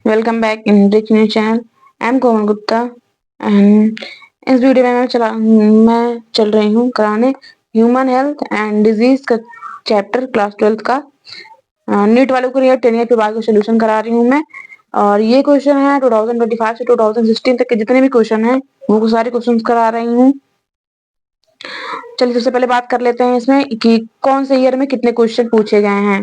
Welcome back in rich news channel. I am Komal Gupta and इस video में मैं चल रही हूँ कराने ह्यूमन हेल्थ एंड डिजीज का चैप्टर क्लास 12 का नीट वालों के लिए 10 ईयर के बाद का सोल्यूशन करा रही हूँ मैं। और ये क्वेश्चन है 2025 से 2016 तक के जितने भी क्वेश्चन हैं वो सारे क्वेश्चन करा रही हूँ। चलिए सबसे पहले बात कर लेते हैं इसमें कि कौन से ईयर में कितने क्वेश्चन पूछे गए हैं।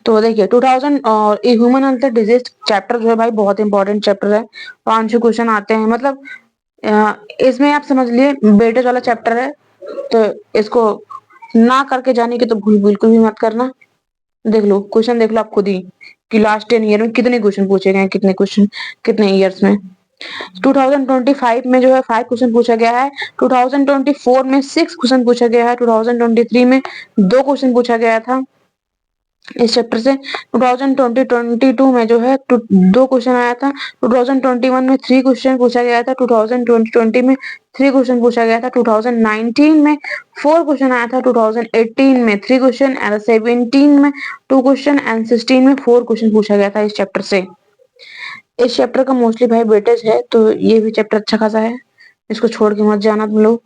तो देखिए 2000 और ह्यूमन हेल्थ डिजीज चैप्टर जो है भाई बहुत इंपॉर्टेंट चैप्टर है। 5 क्वेश्चन आते हैं मतलब इसमें आप समझ लिए वेटेज वाला चैप्टर है, तो इसको ना करके जाने की तो भूल बिल्कुल भी मत करना। देख लो क्वेश्चन, देख लो आप खुद ही कि लास्ट 10 ईयर में कितने क्वेश्चन पूछे गए हैं, कितने क्वेश्चन कितने ईयर्स में। 2025 में जो है 5 क्वेश्चन पूछा गया है, 2024 में 6 क्वेश्चन पूछा गया है, 2023 में 2 क्वेश्चन पूछा गया था इस चैप्टर से। 2022 में जो है 2 क्वेश्चन आया था, 2021 में 3 क्वेश्चन पूछा गया था, 2020 में 3 क्वेश्चन पूछा गया था, 2019 में 4 क्वेश्चन आया था, 2018 में 3 क्वेश्चन एंड 17 में 2 क्वेश्चन एंड 16 में 4 क्वेश्चन पूछा गया था इस चैप्टर से। इस चैप्टर का मोस्टली भाई वेटेज है, तो ये भी चैप्टर अच्छा खासा है, इसको छोड़ के मत जाना तुम लोग।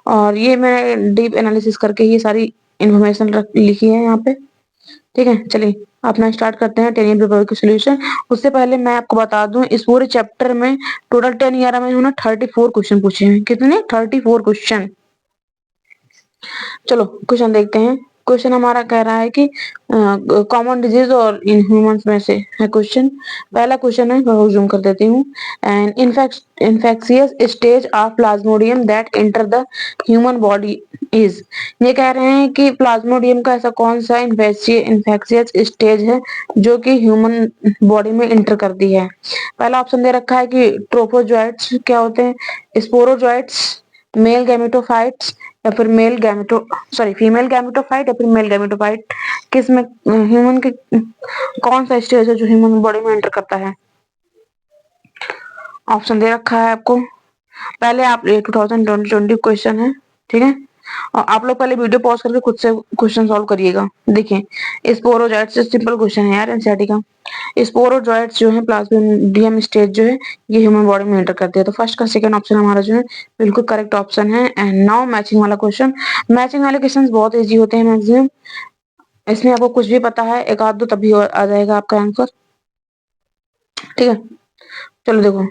और ये मैंने डीप एनालिसिस करके ये सारी इंफॉर्मेशन लिखी है यहाँ पे। ठीक है, चलिए अपना स्टार्ट करते हैं 10 ईयर पेपर के सोल्यूशन। उससे पहले मैं आपको बता दूं इस पूरे चैप्टर में टोटल 10 ईयर में उन्होंने 34 क्वेश्चन पूछे हैं। कितने? 34 क्वेश्चन। चलो क्वेश्चन देखते हैं। क्वेश्चन हमारा कह रहा है कि कॉमन डिजीज और इन ह्यूमंस में से है क्वेश्चन। पहला क्वेश्चन है, मैं जूम कर देती हूँ। And infectious stage of Plasmodium that enter the human body is. ये कह रहे हैं कि प्लाज्मोडियम का ऐसा कौन सा इन्फेक्शियस स्टेज है जो कि ह्यूमन बॉडी में इंटर करती है। पहला ऑप्शन दे रखा है कि ट्रोफोजोइट्स क्या होते हैं, स्पोरोजोइट्स, मेल गैमेटोफाइट्स या फिर फीमेल गैमेटोफाइट या फिर मेल गैमेटोफाइट। किस में ह्यूमन के कौन सा स्टेज है जो ह्यूमन बॉडी में एंटर करता है। ऑप्शन दे रखा है आपको। पहले आप 2020 क्वेश्चन है, ठीक है, और आप लोग पहले वीडियो पॉज करके खुद से क्वेश्चन सॉल्व करिएगा। देखिए स्पोरोजोइट्स से सिंपल क्वेश्चन है यार एनसीईआरटी का। स्पोरोजोइट्स जो है प्लाज्मोडियम स्टेज जो है ये ह्यूमन बॉडी में एंटर करती है। तो फर्स्ट का सेकंड ऑप्शन हमारा जो है बिल्कुल करेक्ट ऑप्शन है। एंड नाउ मैचिंग वाला क्वेश्चन। मैचिंग वाले क्वेश्चन बहुत इजी होते हैं मैक्सिमम, इसमें आपको कुछ भी पता है एक आध दो तभी आ जाएगा आपका आंसर। ठीक है, चलो देखो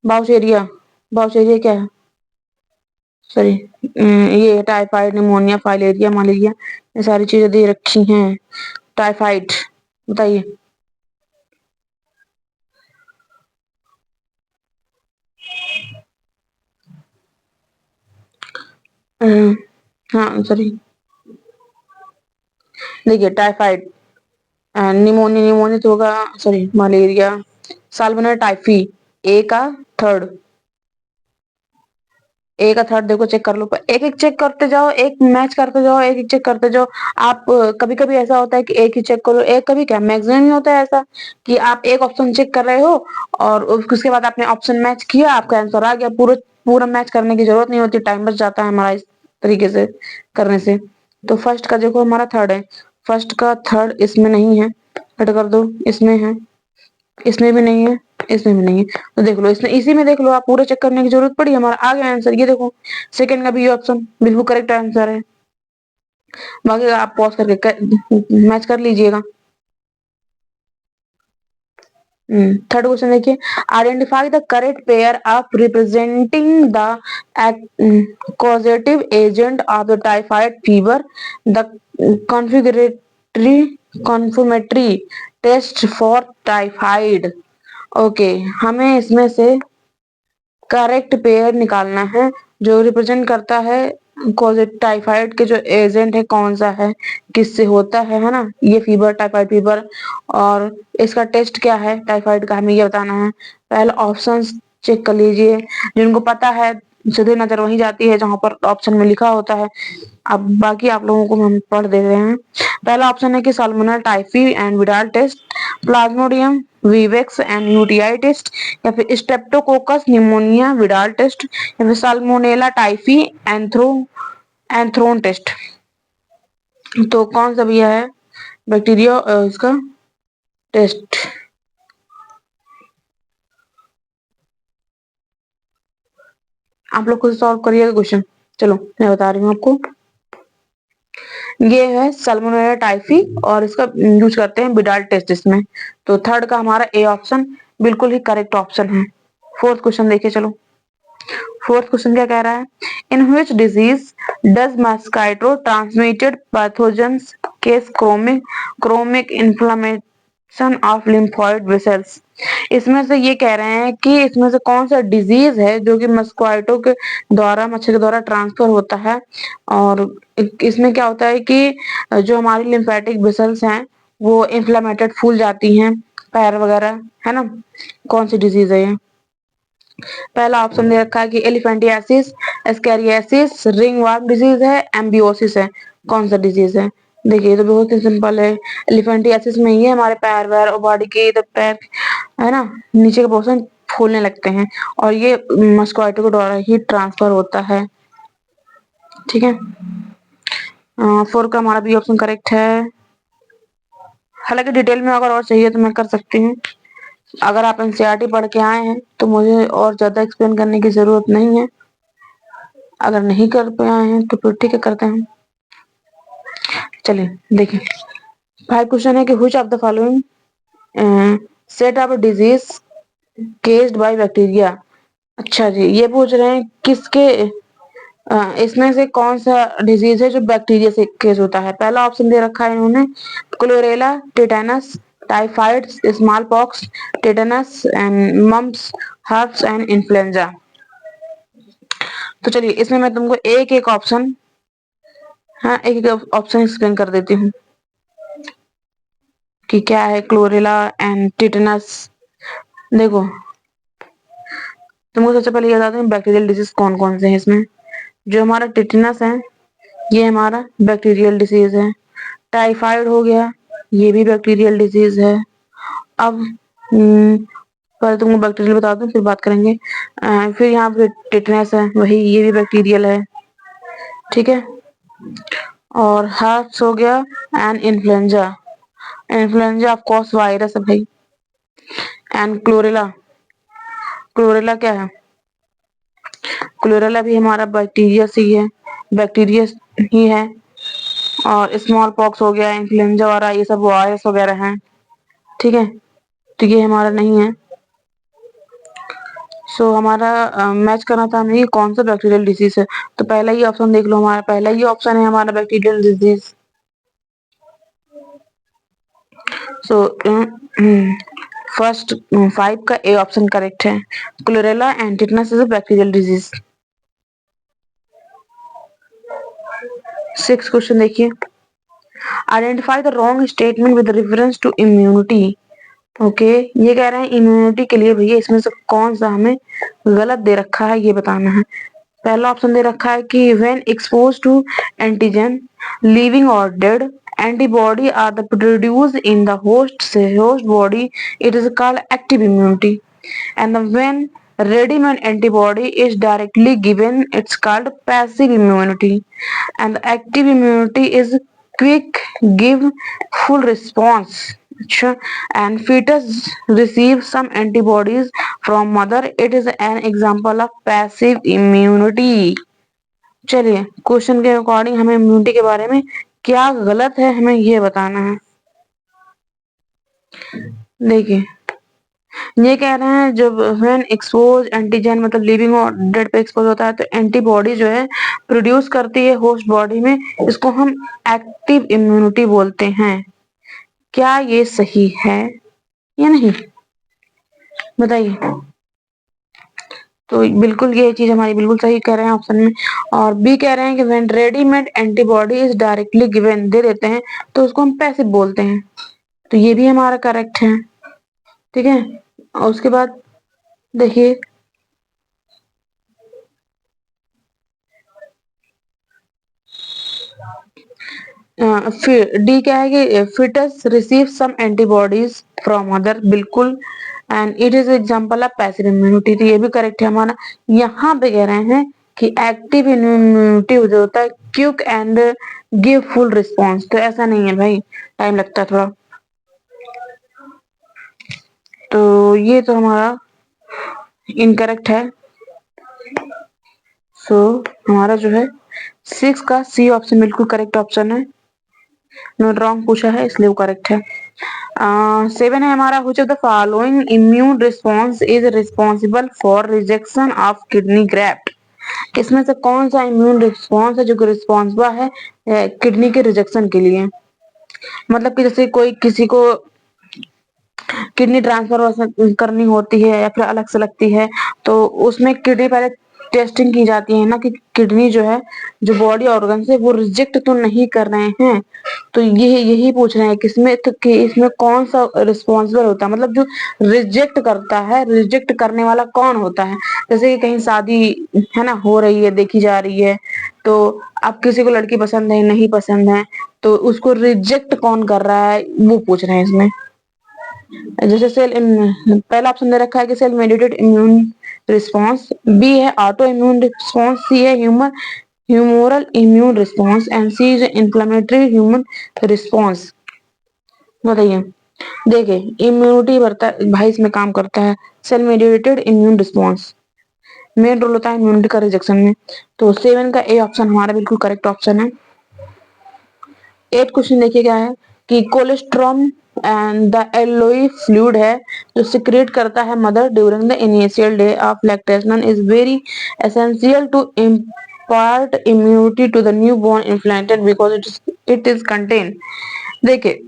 बाउचेरिया, बाउचेरिया क्या है, सॉरी ये टाइफाइड, निमोनिया, फाइलेरिया, मलेरिया, ये सारी चीजें दे रखी हैं। टाइफाइड बताइए। हाँ सॉरी, देखिए टाइफाइड, निमोनिया, निमोनिया तो होगा, सॉरी मलेरिया, साल्मोनेला टाइफी। ए का थर्ड, ए का थर्ड देखो चेक कर लो, एक एक चेक करते जाओ, एक मैच करते जाओ, एक एक चेक करते जाओ। आप कभी कभी ऐसा होता है कि एक ही चेक करो, एक कभी क्या मैक्सिमम ही होता है ऐसा कि आप एक ऑप्शन चेक कर रहे हो और उसके बाद आपने ऑप्शन मैच किया, आपका आंसर आ गया। पूरा पूरा मैच करने की जरूरत नहीं होती, टाइम बच जाता है हमारा इस तरीके से करने से। तो फर्स्ट का देखो हमारा थर्ड है, फर्स्ट का थर्ड इसमें नहीं है, हट कर दो, इसमें है, इसमें भी नहीं है, इसमें भी नहीं है। तो देख लो इसमें, इसी में देख लो, आप पूरा चेक करने की जरूरत पड़ी, हमारा आ गया आंसर। ये देखो सेकंड का भी ये ऑप्शन बिल्कुल करेक्ट आंसर है। बाकी आप पॉज करके मैच कर लीजिएगा। थर्ड क्वेश्चन देखिए, identify the correct pair of representing the causative agent of the typhoid fever, the configuratory confirmatory test for typhoid. Okay, हमें इसमें से करेक्ट पेयर निकालना है जो रिप्रेजेंट करता है टाइफाइड के जो एजेंट है कौन सा है, किससे होता है ना, ये फीवर टाइफाइड फीवर। और इसका टेस्ट क्या है टाइफाइड का, हमें ये बताना है। पहले ऑप्शन चेक कर लीजिए, जिनको पता है सीधे नजर वहीं जाती है जहां पर ऑप्शन में लिखा होता है। अब बाकी आप लोगों को हम पढ़ दे रहे हैं। पहला ऑप्शन है कि salmonella typhi and Widal test, plasmodium vivax and UTI test, या फिर स्ट्रेप्टोकोकस निमोनिया विडाल टेस्ट, या फिर साल्मोनेला टाइफी एंथ्रोन टेस्ट। तो कौन सा भैया है, बैक्टीरिया इसका टेस्ट। आप लोग खुद सॉल्व करिएगा क्वेश्चन। चलो मैं बता रही हूँ आपको। ये है सल्मोनेला टाइफी और इसका यूज करते हैं बिडाल टेस्ट इसमें। तो थर्ड का हमारा ए ऑप्शन बिल्कुल ही करेक्ट ऑप्शन है। फोर्थ क्वेश्चन देखिए चलो। फोर्थ क्वेश्चन क्या कह रहा है, in which disease does mosquito transmitted pathogens cause chronic chronic inflammation of lymphoid vessels. इसमें से ये कह रहे हैं कि इसमें से कौन सा डिजीज है जो कि मस्क्वाइटो के द्वारा, मच्छर के द्वारा ट्रांसफर होता है। और इसमें क्या होता है कि जो हमारी लिम्फेटिक वेसल्स हैं वो इन्फ्लेमेटेड, फूल जाती हैं, पैर वगैरह, है ना। कौन सी डिजीज है ये। पहला ऑप्शन दे रखा है कि एलिफेंटियासिस, एस्कैरियासिस, रिंगवर्म डिजीज है, एम्बियोसिस है। कौन सा डिजीज है। देखिए ये तो बहुत ही सिंपल है। एलिफेंटियासिस में ये हमारे पैर वैर और बॉडी के इधर पैर, है ना, नीचे के पोर्शन फूलने लगते हैं और ये मस्क्वाइटो के द्वारा ही ट्रांसफर होता है। ठीक है। फोर का हमारा बी ऑप्शन करेक्ट है। हालांकि डिटेल में अगर और चाहिए तो मैं कर सकती हूँ। अगर आप एनसीईआरटी पढ़ के आए हैं तो मुझे और ज्यादा एक्सप्लेन करने की जरूरत नहीं है। अगर नहीं कर पाए हैं तो फिर ठीक है, करते हैं। चलिए देखिए, फाइव क्वेश्चन है कि which of the following set of disease केस्ड by bacteria. अच्छा जी, ये पूछ रहे हैं किसके इसमें से कौन सा डिजीज है जो बैक्टीरिया से केस होता है। पहला ऑप्शन दे रखा है इन्होंने, chlorella, tetanus, typhoid, small pox, tetanus and mumps, herpes and influenza. तो चलिए इसमें मैं तुमको एक एक ऑप्शन, हाँ एक एक ऑप्शन एक्सप्लेन कर देती हूँ कि क्या है क्लोरेला एंड टिटेनस। देखो तुमको सबसे पहले ये बताते हैं बैक्टीरियल डिजीज कौन कौन से हैं इसमें। जो हमारा टिटेनस है ये हमारा बैक्टीरियल डिजीज है। टाइफाइड हो गया, ये भी बैक्टीरियल डिजीज है। अब पहले तुमको बैक्टीरियल बता दूं फिर बात करेंगे। फिर यहाँ पे टिटेनस है, वही ये भी बैक्टीरियल है। ठीक है। और हर्प्स हो गया and influenza. Influenza of course virus है भाई। एंड क्लोरेला, क्लोरेला क्या है, क्लोरेला भी हमारा बैक्टीरिया से ही है, बैक्टीरिया ही है। और स्मॉल पॉक्स हो गया, इन्फ्लुएंजा वगैरह ये सब वायरस वगैरह हैं। ठीक है, तो ये हमारा नहीं है। सो हमारा मैच करना था हमें कौन सा बैक्टीरियल डिजीज है। तो पहला ही ऑप्शन देख लो, हमारा पहला ही ऑप्शन है हमारा bacterial disease. So first five का ए ऑप्शन करेक्ट है। Cholera and tetanus is a bacterial disease. Six question देखिए, identify the wrong statement with reference to immunity. Okay, ये कह रहे हैं इम्यूनिटी के लिए भैया इसमें से कौन सा हमें गलत दे रखा है ये बताना है। पहला ऑप्शन दे रखा है कि when expose to antigen living और dead antibody are the produced in the host body, it is called active immunity. And when ready-made antibody is directly given, it's called passive immunity. And the active immunity is quick, give full response. अच्छा, and fetus receive some antibodies from mother, it is an example of passive immunity. चलिए question के according हमें immunity के बारे में क्या गलत है हमें ये बताना है। देखिए ये कह रहे हैं जब व्हेन एक्सपोज एंटीजन मतलब लिविंग और डेड पे एक्सपोज होता है तो एंटीबॉडी जो है प्रोड्यूस करती है होस्ट बॉडी में, इसको हम एक्टिव इम्यूनिटी बोलते हैं। क्या ये सही है या नहीं, बताइए। तो बिल्कुल ये चीज हमारी बिल्कुल सही कह रहे हैं ऑप्शन में। और बी कह रहे हैं कि when readymade antibody is directly given, दे देते हैं तो उसको हम पैसिव बोलते हैं। तो ये भी हमारा करेक्ट है। ठीक है। और उसके बाद देखिए फिर डी क्या है कि fetus receive some antibodies from other, बिल्कुल। And it is example of passive immunity, तो ये भी करेक्ट है हमारा। यहाँ पे कह रहे हैं कि एक्टिव इम्यूनिटी जो होता है quick and give full response. तो ऐसा नहीं है भाई, टाइम लगता है थोड़ा। तो ये तो हमारा इनकरेक्ट है। सो हमारा जो है 6 का सी ऑप्शन बिल्कुल करेक्ट ऑप्शन है। नोट रॉन्ग पूछा है इसलिए वो करेक्ट है। 7 है हमारा, which of the following immune response is responsible for rejection of kidney graft. इसमें से कौन सा इम्यून रिस्पॉन्स है जो कि रिस्पॉन्सिबल है किडनी के रिजेक्शन के लिए। मतलब कि जैसे कोई किसी को किडनी ट्रांसफर करनी होती है या फिर अलग से लगती है, तो उसमें किडनी पहले टेस्टिंग की जाती है ना, कि किडनी जो है, जो बॉडी ऑर्गन है वो रिजेक्ट तो नहीं कर रहे हैं। तो ये यही पूछ रहे हैं कि इसमें तो कि इसमें कौन सा रिस्पॉन्सिबल होता है, मतलब जो रिजेक्ट करता है, रिजेक्ट करने वाला कौन होता है। जैसे कि कहीं शादी है ना हो रही है, देखी जा रही है, तो अब किसी को लड़की पसंद है नहीं पसंद है, तो उसको रिजेक्ट कौन कर रहा है वो पूछ रहे हैं इसमें। जैसे पहला ऑप्शन दे रखा है कि cell mediated immune response, B है ऑटो इम्यून रिस्पॉन्स, सी है humoral immune response and C is inflammatory human response. बताइए। देखिए इम्यूनिटी बढ़ता भाई इसमें काम करता है cell mediated immune response, main role होता है इम्यूनिटी का रिजेक्शन में। तो 7 का ए ऑप्शन हमारा बिल्कुल करेक्ट ऑप्शन है। 8 क्वेश्चन देखिए क्या है कि colostrum and the yellowy fluid है जो सिक्रेट करता है mother during the initial day of lactation is very essential to impart immunity to the new born inflated because it is contain. देखिए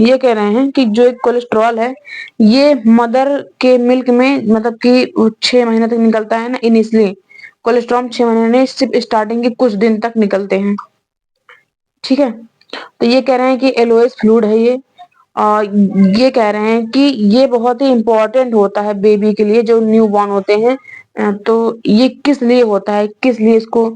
ये कह रहे हैं कि जो एक कोलेस्ट्रॉल है ये मदर के मिल्क में, मतलब कि 6 महीने तक निकलता है ना इनिशियली। कोलेस्ट्रॉल 6 महीने सिर्फ स्टार्टिंग के कुछ दिन तक निकलते हैं, ठीक है। तो ये कह रहे हैं कि एलोएस फ्लूइड है ये, और ये कह रहे हैं कि ये बहुत ही इंपॉर्टेंट होता है बेबी के लिए जो न्यू बॉर्न होते हैं। तो ये किस लिए होता है, किस लिए इसको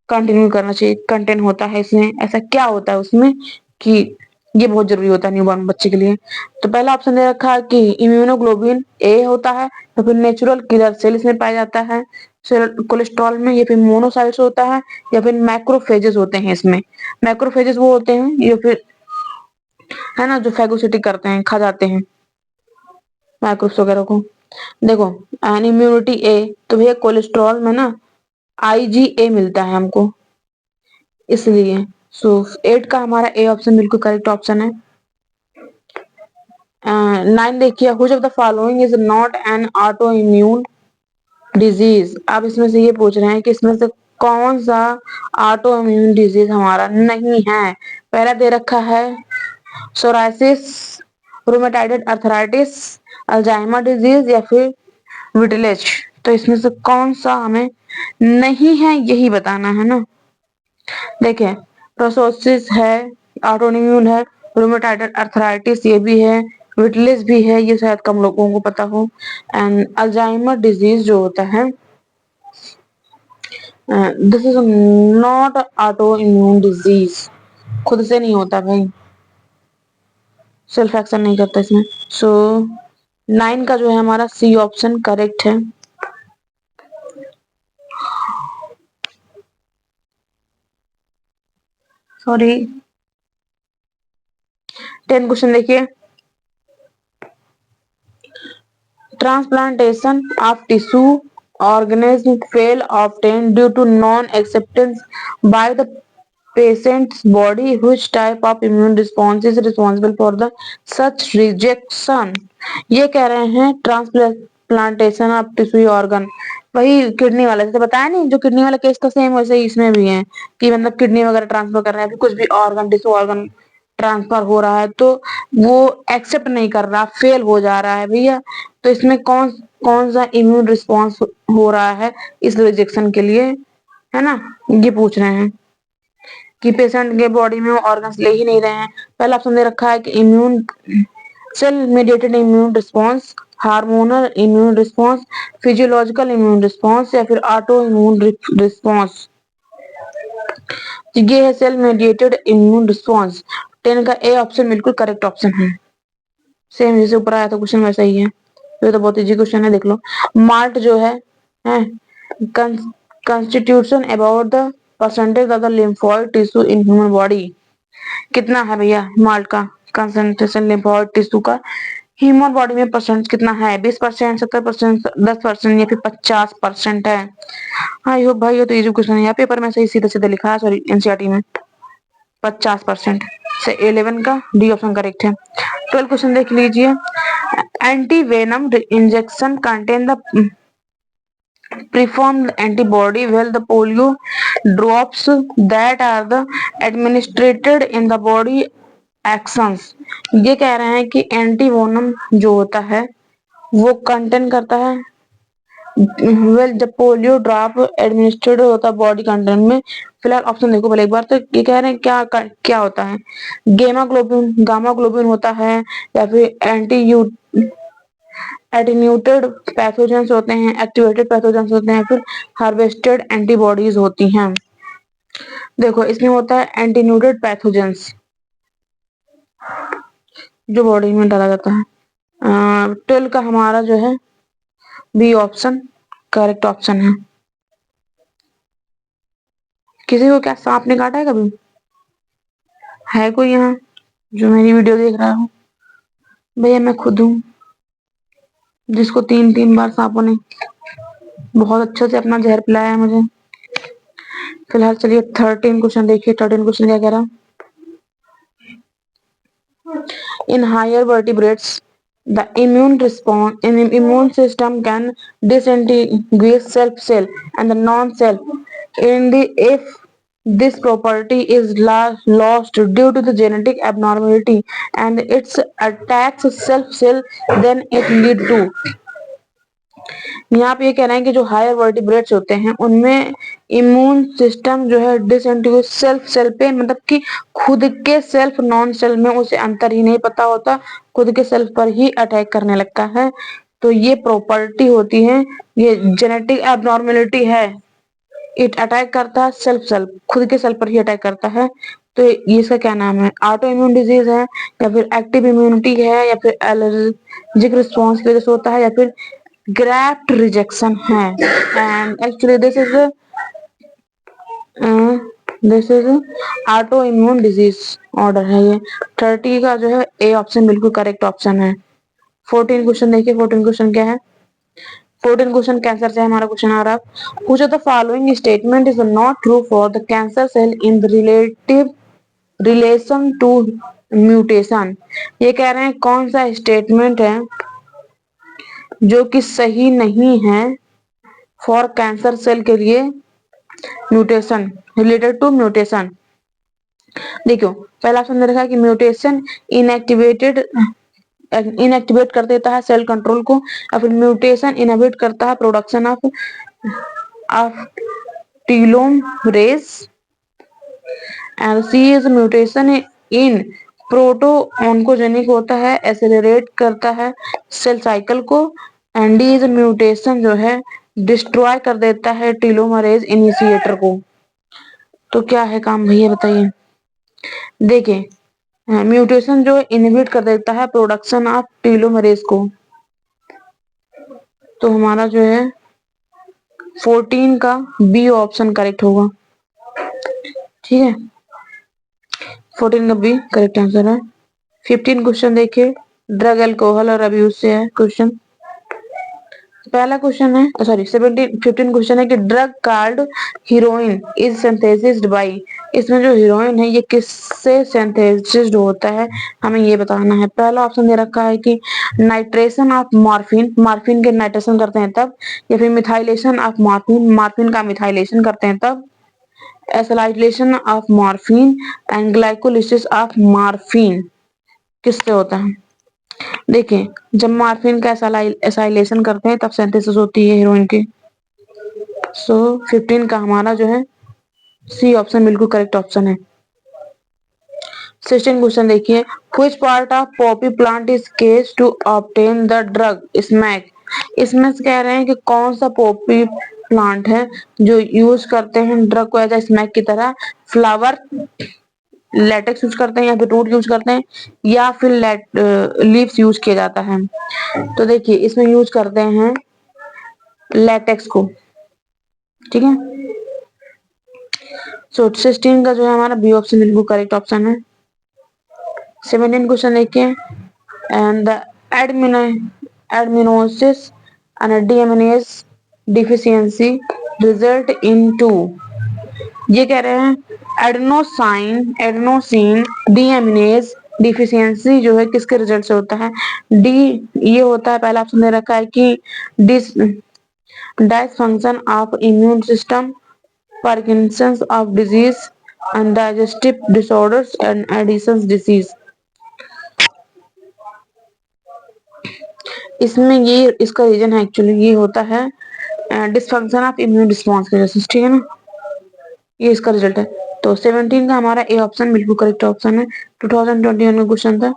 कंटिन्यू करना चाहिए, कंटेंट होता है इसमें, ऐसा क्या होता है उसमें कि ये बहुत जरूरी होता है न्यू बॉर्न बच्चे के लिए। तो पहला ऑप्शन दे रखा है कि इम्यूनोग्लोबिन ए होता है, तो फिर नेचुरल किलर सेल इसमें पाया जाता है कोलेस्ट्रॉल में, या फिर मोनोसाइट्स होता है, या फिर मैक्रोफेजेस होते हैं इसमें। मैक्रोफेजेस वो होते हैं या फिर है ना जो फैगोसिटी करते हैं, खा जाते हैं माइक्रोब्स वगैरह को। देखो एन इम्यूनिटी ए, तो भैया कोलेस्ट्रॉल में ना IgA मिलता है हमको, इसलिए सो 8 का हमारा ए ऑप्शन बिल्कुल करेक्ट ऑप्शन है। 9 देखिए, which of the following is not an auto immune disease. अब इसमें से ये पूछ रहे हैं कि इसमें से कौन सा ऑटो इम्यून डिजीज हमारा नहीं है। पहला दे रखा है psoriasis, rheumatoid arthritis, Alzheimer disease, या फिर विटिलिज। तो इसमें से कौन सा हमें नहीं है यही बताना है ना। देखिए प्रोसोसिस है, ऑटोइम्यून है, रूमेटाइड अर्थराइटिस ये भी है, विटिलिज भी है, ये शायद कम लोगों को पता हो। एंड अल्जाइमर डिजीज जो होता है, this is not auto immune disease, खुद से नहीं होता भाई, सेल्फ एक्शन नहीं करता इसमें। सो 9 का जो है हमारा सी ऑप्शन करेक्ट है। सॉरी 10 क्वेश्चन देखिए, transplantation of tissue organism fail obtained due to non-acceptance by the patient's body, which type of immune response is responsible for the such rejection। ये कह रहे हैं ट्रांसप्लांटेशन ऑफ टिश्यू ऑर्गन, वही kidney वाला जैसे बताया नहीं, जो किडनी वाला केस था सेम वैसे ही इसमें भी है कि मतलब किडनी वगैरह ट्रांसफर कर रहे हैं, कुछ भी ऑर्गन टिश्यू ऑर्गन ट्रांसफर हो रहा है तो वो एक्सेप्ट नहीं कर रहा, फेल हो जा रहा है भैया। तो इसमें कौन कौन सा इम्यून रिस्पॉन्स हो रहा है इस रिजेक्शन के लिए, है ना, ये पूछ रहे हैं कि पेशेंट के बॉडी में ऑर्गन्स ले ही नहीं रहे हैं। पहला ऑप्शन दे रखा है कि immune cell mediated immune response, hormonal immune response, physiological immune response, या फिर ऑटो इम्यून रिस्पॉन्स। ये है सेल मेडिएटेड इम्यून रिस्पॉन्स। 10 का ए ऑप्शन बिल्कुल करेक्ट ऑप्शन है। सेम जैसे ऊपर आया था क्वेश्चन वैसा ही है, ये तो बहुत इजी क्वेश्चन है देख लो। मार्ट जो है constitution about the percentage of the lymphoid tissue in human body. कितना है भैया माल्ट का कंसंट्रेशन लिम्फोइड टिश्यू का ह्यूमन बॉडी में परसेंट कितना है? 20%, 70%, 10% या फिर 50% है? आई होप भाई ये तो इजी क्वेश्चन है, यहाँ पेपर में सही सीधे सीधे लिखा है, सॉरी एनसीईआरटी में 50% से 11 का डी ऑप्शन करेक्ट है। 12 क्वेश्चन देख लीजिए। Anti venom injection contain the preformed antibody while the polio drops that are the administered in the body actions। ये कह रहे हैं कि एंटीवोनम जो होता है वो कंटेन करता है जब पोलियो ड्रॉप एडमिनिस्ट्रेट होता है बॉडी कंटेंट में। फिलहाल ऑप्शन देखो पहले एक बार, तो ये कह रहे हैं क्या क्या होता है? गामा ग्लोबिन होता है, या फिर एटीन्यूटेड पैथोजेंस होते हैं, एक्टिवेटेड पैथोजेंस होते हैं, फिर हार्वेस्टेड एंटीबॉडीज होती हैं। देखो इसमें होता है एंटीन्यूटेड पैथोजेंस जो बॉडी में डाला जाता है। 12 का हमारा जो है बी ऑप्शन करेक्ट ऑप्शन है। किसी को क्या सांप ने काटा है कभी? है कोई यहाँ जो मेरी वीडियो देख रहा हो? भैया मैं खुद हूँ जिसको 3-3 बार सांपों ने बहुत अच्छे से अपना जहर पिलाया है मुझे। फिलहाल चलिए 13 क्वेश्चन देखिए। 13 क्वेश्चन क्या कह रहा है? In higher vertebrates the immune system can distinguish self cell and the non self in the if this property is lost due to the genetic abnormality and it attacks self cell, then it lead to। यहाँ पे ये कह रहे हैं कि जो higher vertebrates होते हैं उनमें इम्यून सिस्टम जो है डिसइंटीग्यूस सेल्फ सेल पे, मतलब कि खुद के सेल्फ नॉन सेल में उसे अंतर ही नहीं पता होता, खुद के सेल्फ पर ही अटैक करने लगता है। तो ये प्रॉपर्टी होती है, ये जेनेटिक एबनॉर्मेलिटी है। इट अटैक करता है सेल्फ सेल, खुद के सेल पर ही अटैक करता है। तो ये इसका क्या नाम है? ऑटो इम्यून डिजीज है, या फिर एक्टिव इम्यूनिटी है, या फिर एलर्जिक रिस्पॉन्स की वजह से होता है, या फिर ग्राफ्ट रिजेक्शन है। And actually this is auto immune disease order है ये। 30 का जो है ए ऑप्शन बिल्कुल करेक्ट ऑप्शन है। 14 क्वेश्चन देखिए। 14 क्वेश्चन क्या है? 14 क्वेश्चन कैंसर से हमारा क्वेश्चन आ रहा है। Which of the following statement is not true for the cancer cell in the relative relation to mutation. ये कह रहे हैं कौन सा स्टेटमेंट है जो कि सही नहीं है फॉर कैंसर सेल के लिए म्यूटेशन, रिलेटेड टू म्यूटेशन। देखो पहला ऑप्शन दे रखा है कि म्यूटेशन इनएक्टिवेट कर देता है सेल कंट्रोल को, या फिर म्यूटेशन इनहिबिट करता है production of telomerase, and C is mutation in proto oncogenic होता है, एक्सेलरेट करता है सेल साइकिल को, एंड डी इज म्यूटेशन जो है डिस्ट्रॉय कर देता है टीलोमरेज इनिशिएटर को। तो क्या है काम भैया बताइए? देखिए म्यूटेशन जो इनहिबिट कर देता है प्रोडक्शन ऑफ टीलोमरेज को, तो हमारा जो है 14 का बी ऑप्शन करेक्ट होगा। ठीक है, 14 का बी करेक्ट आंसर है। 15 क्वेश्चन देखिए। ड्रग एल्कोहल और अब्यूज से है क्वेश्चन। पहला क्वेश्चन है, सॉरी 15 क्वेश्चन है कि drug called heroin is synthesised by. इसमें जो हीरोइन है ये किससे सिंथेसिस्ड होता है, हमें ये बताना है। पहला ऑप्शन दे रखा है कि नाइट्रेशन ऑफ मॉर्फिन, मॉर्फिन के नाइट्रेशन करते हैं तब, या फिर मिथाइलेशन ऑफ मॉर्फिन, मॉर्फिन का मिथाइलेशन करते हैं तब, acetylation of morphine and glycolysis of morphine किससे होता है? देखिए जब मॉर्फिन का एसाइलेशन करते हैं तब सिंथेसिस होती है हीरोइन की। सो 15 का हमारा जो है सी ऑप्शन बिल्कुल करेक्ट ऑप्शन है। 16 क्वेश्चन देखिए। Which part of poppy plant is case to obtain the drug smack. इसमें से कह रहे हैं कि कौन सा पॉपी प्लांट है जो यूज करते हैं ड्रग को एज ए स्मैक की तरह। फ्लावर, लेटेक्स यूज करते हैं, या फिर रूट यूज करते हैं, या फिर लीव्स यूज किया जाता है। तो देखिए इसमें यूज करते हैं लेटेक्स को। ठीक है, सो 16 का जो है हमारा बी ऑप्शन बिल्कुल करेक्ट ऑप्शन है। 17 क्वेश्चन देखिए, and the adenosis and DMNS deficiency result into, ये कह रहे हैं एडेनोसिन डीएमिनेज डिफिशियंसी जो है किसके रिजल्ट से होता है। डी ये होता है, पहला ऑप्शन दे रखा है कि dis dysfunction of immune system, Parkinson's of disease, and digestive disorders and Addison's disease. इसमें ये इसका रीजन है, एक्चुअली ये होता है डिसफंक्शन ऑफ इम्यून रिस्पॉन्स की वजह से, ठीक है ना, ये इसका रिजल्ट है। तो 17 का हमारा ए ऑप्शन बिल्कुल करेक्ट ऑप्शन है। 2021 का क्वेश्चन था,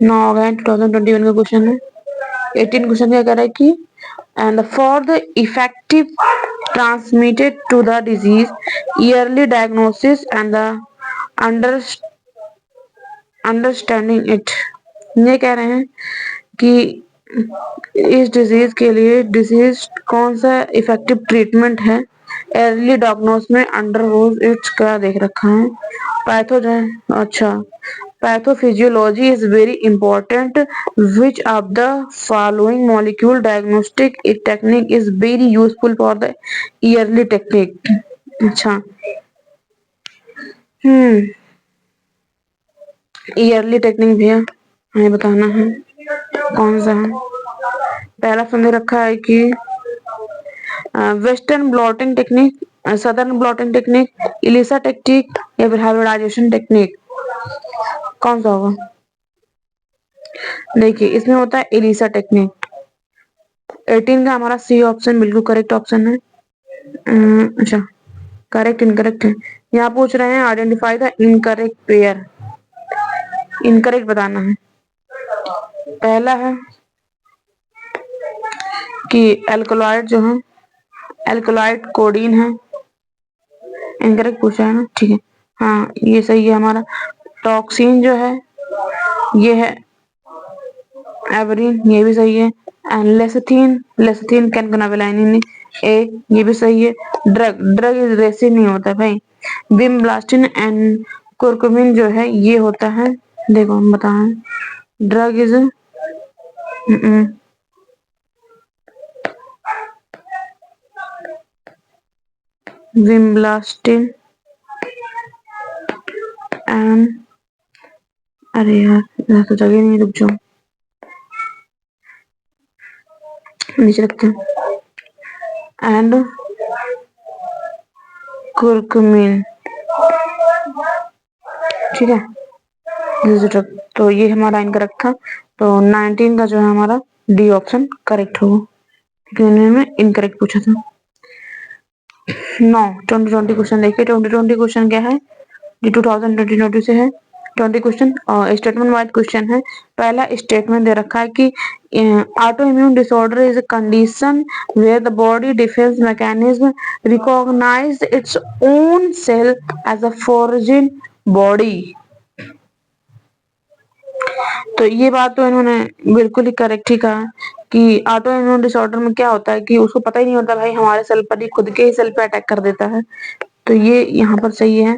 9 हो गए 2021 का क्वेश्चन है। 18 क्वेश्चन क्या कह रहा है कि and for the effective transmitted to the disease early diagnosis and the under understanding it, ये कह रहे हैं कि इस डिजीज के लिए डिजीज कौन सा इफेक्टिव ट्रीटमेंट है, अर्ली डायग्नोस में अंडर रोज इट्स का देख रखा है। पैथोजन, अच्छा, pathophysiology is very important, which of the following molecule diagnostic technique is very useful for the yearly technique. अच्छा, ईयरली टेक्निक भैया हमें बताना है कौन सा है। पहला फंदे रखा है कि western blotting technique, southern blotting technique, ELISA technique या फिर हाइब्रिडाइजेशन टेक्निक, कौन सा होगा। देखिए इसमें होता है इलिसा टेक्निक। 18 का हमारा सी ऑप्शन बिल्कुल करेक्ट ऑप्शन है। अच्छा, करेक्ट इनकरेक्ट है, यहाँ पूछ रहे हैं identify the incorrect pair, incorrect बताना है। पहला है कि एल्कोलाइड जो है, एल्कोलाइड कोडीन है, इनकरेक्ट पूछा है ना, ठीक है, हाँ ये सही है हमारा। टॉक्सिन जो है ये है एवरीन, ये भी सही है। एंड लेसिथिन, लेसिथिन कैनकनाबिलाइन ए, ये भी सही है। ड्रग, ड्रग इज रेसिन नहीं होता भाई। बिमब्लास्टिन एंड कुरकुमिन जो है ये होता है, देखो हम बताएं, ड्रग इज विमब्लास्टिन एंड, अरे यार इधर तो जगह नहीं, रुक जाओ नीचे रखते हैं, एंड कुरकुमिन, ठीक है। तो ये हमारा इनकरेक्ट था, तो 19 का जो है हमारा डी ऑप्शन करेक्ट होगा, क्योंकि उन्होंने इनकरेक्ट पूछा था। 9 2020 क्वेश्चन देखिए, 2020 क्वेश्चन क्या है, जो 2020 से है। 20 क्वेश्चन स्टेटमेंट वाइज क्वेश्चन है। पहला स्टेटमेंट दे रखा है कि auto immune disorder is a condition where the body defense mechanism recognize its own cell as a foreign body. तो ये बात तो इन्होंने बिल्कुल ही करेक्ट ही कहा कि ऑटो इम्यून डिसऑर्डर में क्या होता है कि उसको पता ही नहीं होता भाई हमारे सेल पर ही, खुद के ही सेल पे अटैक कर देता है, तो ये यहाँ पर सही है।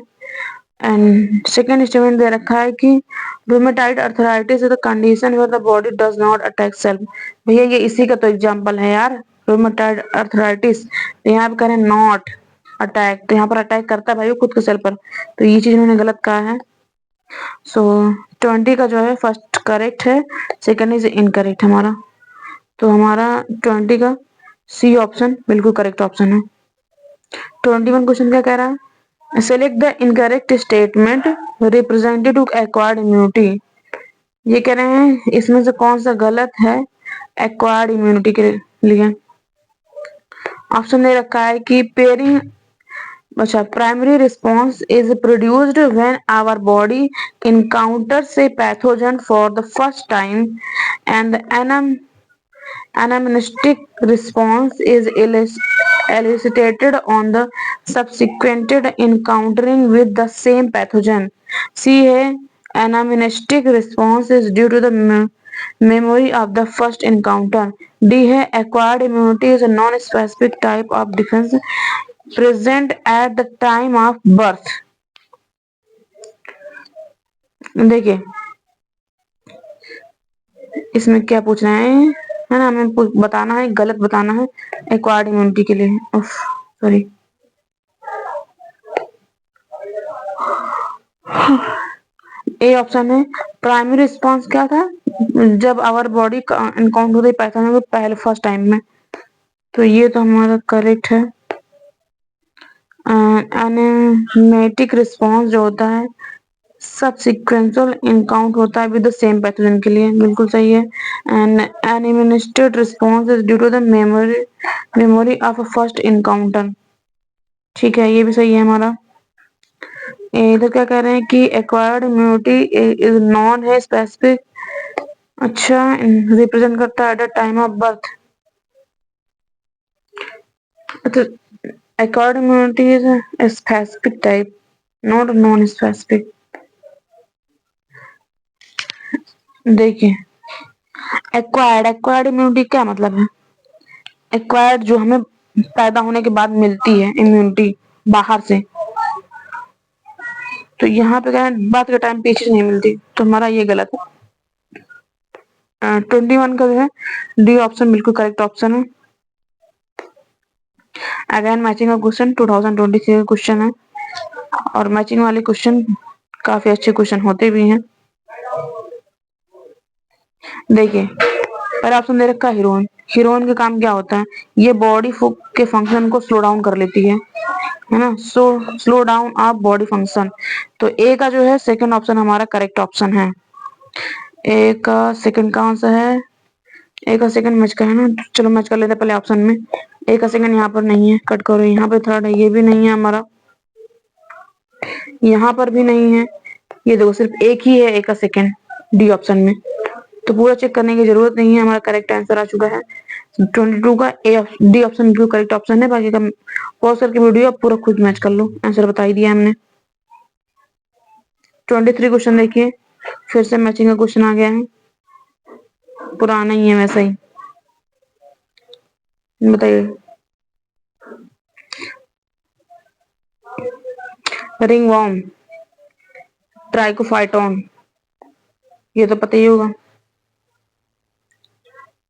एंड सेकेंड स्टेटमेंट दे रखा है कि rheumatoid arthritis is the condition where the body does not attack self. भैया ये इसी का तो एग्जांपल है यार, रूमेटाइड अर्थराइटिस, तो यहाँ पे कह रहे हैं नॉट अटैक, तो यहाँ पर अटैक करता है भाई वो खुद के सेल पर, तो ये चीज उन्होंने गलत कहा है। सो 20 का जो है फर्स्ट करेक्ट है, सेकंड इज इनकरेक्ट हमारा, तो हमारा 20 का सी ऑप्शन बिल्कुल करेक्ट ऑप्शन है। 21 क्वेश्चन क्या कह रहा है, select the incorrect statement represented to acquired immunity. ये कह रहे हैं इसमें से कौन सा गलत है एक्वायर्ड इम्यूनिटी के लिए। ऑप्शन दे रखा है कि पेयरिंग, अच्छा, primary response is produced when our body encounters a pathogen for the first time and the anamnestic response is elicited on the subsequent encountering with the same pathogen. C है anamnestic response is due to the memory of the first encounter. D है acquired immunity is a non-specific type of defense present at the time of birth. देखिए इसमें क्या पूछ रहे हैं, है ना, हमें बताना है, गलत बताना है एक्वायर्ड इम्यूनिटी के लिए। सॉरी, ए ऑप्शन है प्राइमरी रिस्पॉन्स क्या था, जब our body encounter the pathogen पहले फर्स्ट टाइम में, तो ये तो हमारा करेक्ट है। एनेमेटिक रिस्पॉन्स जो होता है सबसिक्वेंशियल इनकाउंट होता है विद द सेम पैथोजन के लिए, बिल्कुल सही है। And anamnestic response is due to the memory of a first encounter, ठीक है, ये भी सही है हमारा। इधर क्या कह रहे हैं कि एक्वायर्ड इम्यूनिटी इज नॉन है स्पेसिफिक, अच्छा, रिप्रेजेंट करता है at the time of birth. अच्छा, acquired immunity is a specific type, not a non-specific। देखिए एक्वायर्ड इम्यूनिटी क्या मतलब है, एक्वायर्ड जो हमें पैदा होने के बाद मिलती है इम्यूनिटी बाहर से, तो यहाँ पे क्या है बात के टाइम पे चीज नहीं मिलती, तो हमारा ये गलत है। 21 का जो है डी ऑप्शन बिल्कुल करेक्ट ऑप्शन है। अगेन मैचिंग का क्वेश्चन 2023 का क्वेश्चन है, और मैचिंग वाले क्वेश्चन काफी अच्छे क्वेश्चन होते भी हैं। देखिए पहला ऑप्शन दे रखा है हीरोइन, हीरोइन का काम क्या होता है, ये बॉडी के फंक्शन को स्लो डाउन कर लेती है ना, so slow down of body function, तो ए का जो है सेकंड ऑप्शन हमारा करेक्ट ऑप्शन है। ए का सेकंड कौन सा है, ए का सेकंड मैच का है ना, चलो मैच कर लेते पहले ऑप्शन में। ए का सेकंड यहाँ पर नहीं है, कट करो, यहाँ पे थर्ड है, ये भी नहीं है हमारा, यहाँ पर भी नहीं है, ये देखो सिर्फ एक ही है ए का सेकंड डी ऑप्शन में, तो पूरा चेक करने की जरूरत नहीं है, हमारा करेक्ट आंसर आ चुका है 22 का ए डी ऑप्शन बिल्कुल करेक्ट ऑप्शन है। बाकी का पॉज करके वीडियो आप पूरा खुद मैच कर लो, आंसर बता ही दिया हमने। 23 क्वेश्चन देखिए, फिर से मैचिंग का क्वेश्चन आ गया है, पुराना ही है वैसा ही, बताइए। रिंग वॉर्म, ट्राइकोफाइटोन, ये तो पता ही होगा।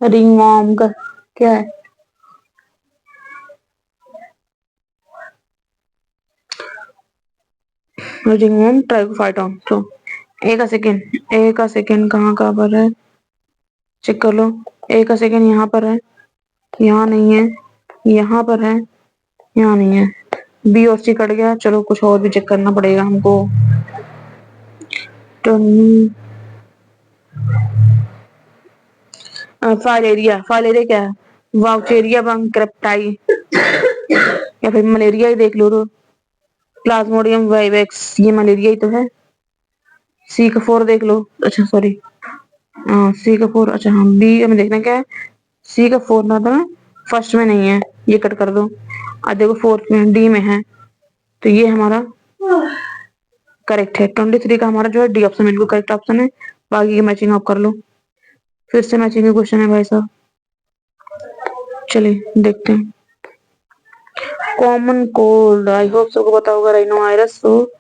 रिंग वॉर्म का क्या है, रिंग वॉर्म ट्राइकोफाइटोन, तो ए का सेकेंड कहाँ कहाँ पर है, चेक कर लो। ए का सेकेंड यहाँ पर है, यहाँ नहीं है, यहाँ पर है, यहाँ नहीं है, बी और सी कट गया, चलो कुछ और भी चेक करना पड़ेगा हमको। तो फाइलेरिया क्या है, वाउचेरिया बंक्रप्टाई, या फिर मलेरिया ही देख लो, तो प्लाज्मोडियम वाइवेक्स, ये मलेरिया ही तो है। सी का 4 देख लो, अच्छा सॉरी, सी का 4, अच्छा हाँ, बी में देखना क्या है, सी का 4 ना था, फर्स्ट में नहीं है, ये कट कर दो, और देखो फोर्थ में डी में है, तो ये हमारा करेक्ट है। 23 का हमारा जो है डी ऑप्शन बिल्कुल करेक्ट ऑप्शन है। बाकी की मैचिंग आप कर लो, फिर से मैचिंग के क्वेश्चन है भाई साहब, चलिए देखते हैं। कॉमन कोल्ड, आई होप सबको पता होगा, राइनो वायरस, तो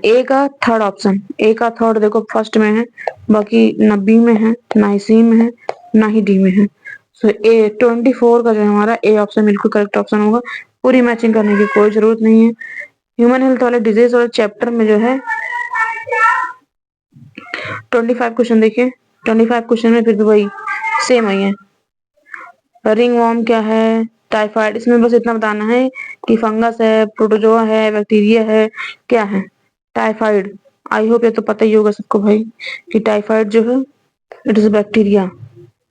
ए का थर्ड ऑप्शन, ए का थर्ड देखो फर्स्ट में है, बाकी ना बी में है, ना ही सी में है, ना ही डी में है, सो ए 24 का जो है हमारा ए ऑप्शन बिल्कुल करेक्ट ऑप्शन होगा। पूरी मैचिंग करने की कोई जरूरत नहीं है। ह्यूमन हेल्थ वाले डिजीज वाले चैप्टर में जो है 25 क्वेश्चन देखिए, 25 क्वेश्चन में फिर भी वही सेम ही है। रिंग वॉर्म क्या है, टाइफाइड, इसमें बस इतना बताना है कि फंगस है, प्रोटोजोआ है, बैक्टीरिया है, क्या है, टाइफाइड। आई होप ये तो पता ही होगा सबको भाई कि टाइफाइड जो है it is bacteria,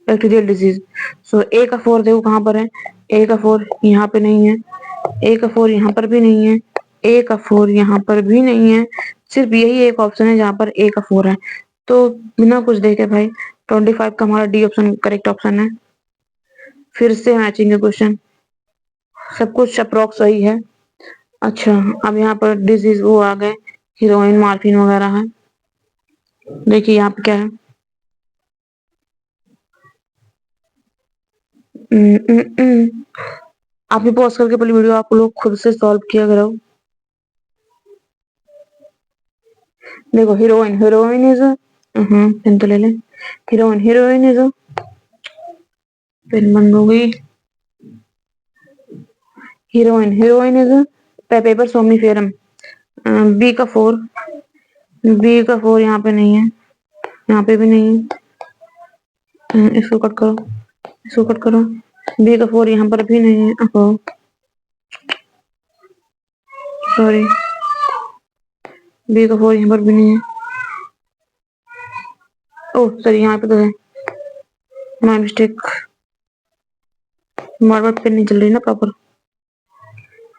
bacterial disease. So A का 4 देखो कहाँ पर है, ए का 4 यहाँ पे नहीं है, ए का 4 यहाँ पर भी नहीं है, ए का 4 यहाँ पर भी नहीं है, सिर्फ यही एक ऑप्शन है जहाँ पर ए का 4 है, तो बिना कुछ देखे भाई 25 का हमारा डी ऑप्शन करेक्ट ऑप्शन है। फिर से मैचिंग के क्वेश्चन, सब कुछ अप्रोक्स सही है। अच्छा, अब यहाँ पर डिजीज वो आ गए, हीरोइन मॉर्फिन वगैरह है, देखिए यहाँ पे क्या है, आप भी पॉज करके पहले वीडियो आप लोग खुद से सॉल्व किया करो। देखो हीरोइन, हीरोइन इज पेन तो ले ले। हीरोइन, हीरोइन इज पेन बंद हो गई। Heroin, heroin is papaver somniferum. B का 4, बी का 4 यहाँ पे नहीं है, यहाँ पे भी नहीं है। इसको कट करो, इसको कट करो। बी का 4 यहाँ पर भी नहीं है। सॉरी, बी का 4 यहाँ पर भी नहीं है। ओह सॉरी, यहाँ पे तो है, माय मिस्टेक। बार पेन नहीं चल रही ना प्रॉपर।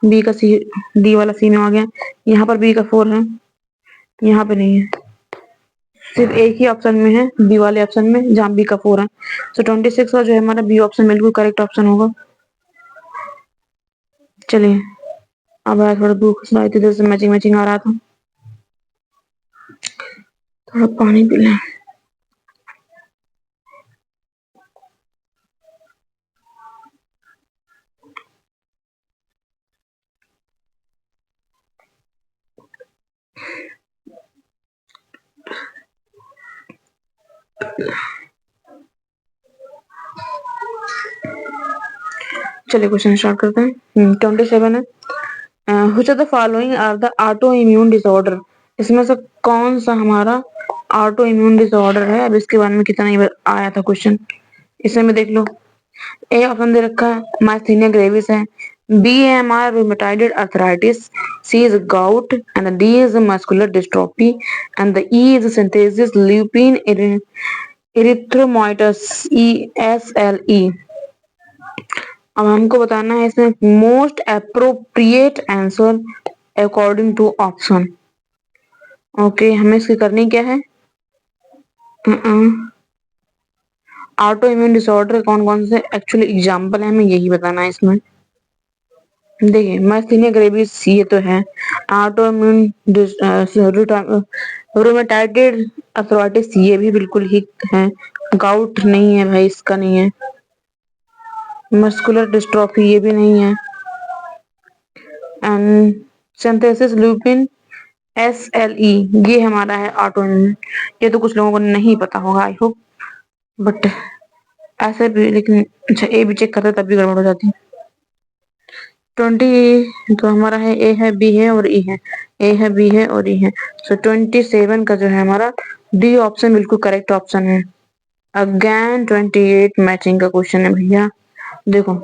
बी का सी, डी वाला सी में आ गया। यहाँ पर बी का 4 है, यहाँ पे नहीं है। सिर्फ एक ही ऑप्शन में है, बी वाले ऑप्शन में, जहाँ बी का 4 है। तो 26 का जो है हमारा बी ऑप्शन बिल्कुल करेक्ट ऑप्शन होगा। चलिए अब आया थोड़ा दुख, इधर से मैचिंग मैचिंग आ रहा था। थोड़ा पानी पी लें। चलिए क्वेश्चन स्टार्ट करते हैं। 27 है, which of the following are the auto immune disorder. इसमें से कौन सा हमारा ऑटो इम्यून डिसऑर्डर है। अब इसके बारे में कितना ही आया था क्वेश्चन, इसमें में देख लो। ए ऑप्शन दे रखा है माइस्थीनिया ग्रेविस है, बी है हमारा rheumatoid arthritis, C is gout and D is muscular dystrophy and the E is synthesis lupus erythematosus ESLE। अब हमको बताना है इसमें most appropriate answer according to option. Okay, हमें इसकी करनी क्या है, ऑटो इम्यून डिसऑर्डर कौन कौन से एक्चुअली एग्जांपल है हमें यही बताना है इसमें। देखिए माइस्थीनिया ग्रेविस ये तो है, ऑटो इम्यून रूमेटाइड अर्थराइटिस ये भी बिल्कुल ही है, गाउट नहीं है भाई, इसका नहीं है। मस्कुलर डिस्ट्रॉफी ये भी नहीं है, एंड सिंथेसिस ल्यूपिन SLE ये हमारा है ऑटो इम्यून। ये तो कुछ लोगों को नहीं पता होगा आई होप, बट ऐसे भी, लेकिन अच्छा ए भी चेक करते तब भी गड़बड़ हो जाती। 20 तो हमारा है, ए है, बी है और ई है, ए है, बी है और ई है। सो 27 का जो है हमारा डी ऑप्शन बिल्कुल करेक्ट ऑप्शन है। अगेन 28 मैचिंग का क्वेश्चन है भैया। देखो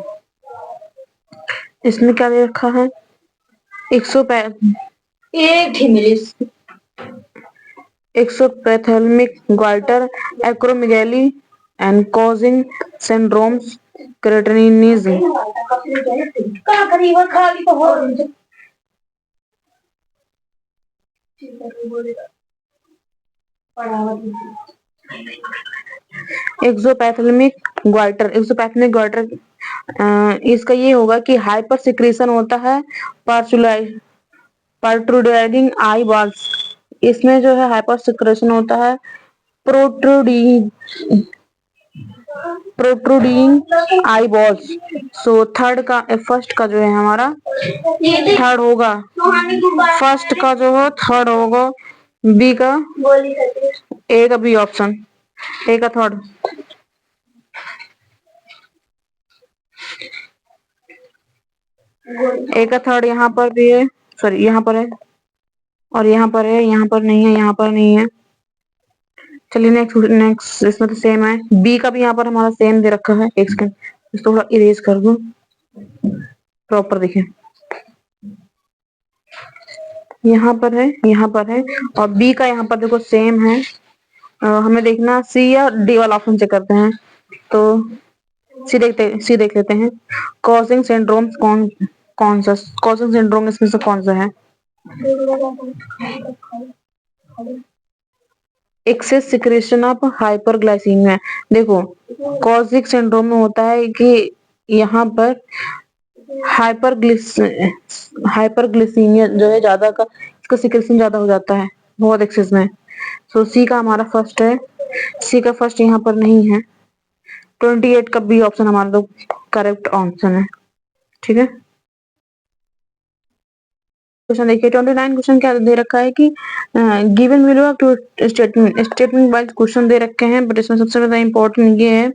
इसमें क्या दे रखा है, 100 goiter acromegaly and causing syndromes creatinism। Exophthalmic goitre इसका ये होगा कि हाइपर सिक्रेशन होता है प्रोट्रूडिंग आई बॉल्स। इसमें जो है हाइपर सिक्रेशन होता है प्रोट्रूडिंग आई बॉल्स। सो थर्ड का, फर्स्ट का जो है हमारा थर्ड होगा, फर्स्ट का जो है थर्ड होगा, बी का, ए का बी ऑप्शन, ए का थर्ड। ए का थर्ड यहाँ पर भी है, सॉरी यहाँ पर है और यहाँ पर है, यहाँ पर नहीं है, यहाँ पर नहीं है। चलिए नेक्स्ट नेक्स्ट, इसमें तो सेम है, बी का भी यहाँ पर हमारा सेम दे रखा है। एक सेकंड इसको थोड़ा इरेज कर दूं, प्रॉपर देखिए, यहाँ पर है, यहाँ पर है, और बी का यहाँ पर देखो सेम है। हमें देखना सी या डी वाला ऑप्शन चेक करते हैं, तो सी देख लेते हैं। कॉजिंग सिंड्रोम कौन कौन सा, कॉजिंग सिंड्रोम इसमें से कौन सा है, एक्सेस सिक्रेशन ऑफ हाइपरग्लाइसीमिया। देखो कॉजिक सिंड्रोम में होता है कि यहाँ पर हाइपरग्लिसीमिया जो है ज्यादा का, इसका सिक्रेशन ज्यादा हो जाता है बहुत एक्सेस में। सो सी का हमारा फर्स्ट है, सी का फर्स्ट यहाँ पर नहीं है। 28 का बी ऑप्शन हमारा तो करेक्ट ऑप्शन है। ठीक है। क्वेश्चन देखिए 29 क्वेश्चन क्या दे रखा है कि given below two statement wise question दे रखे हैं, बट इसमें सबसे ज्यादा इंपॉर्टेंट ये है,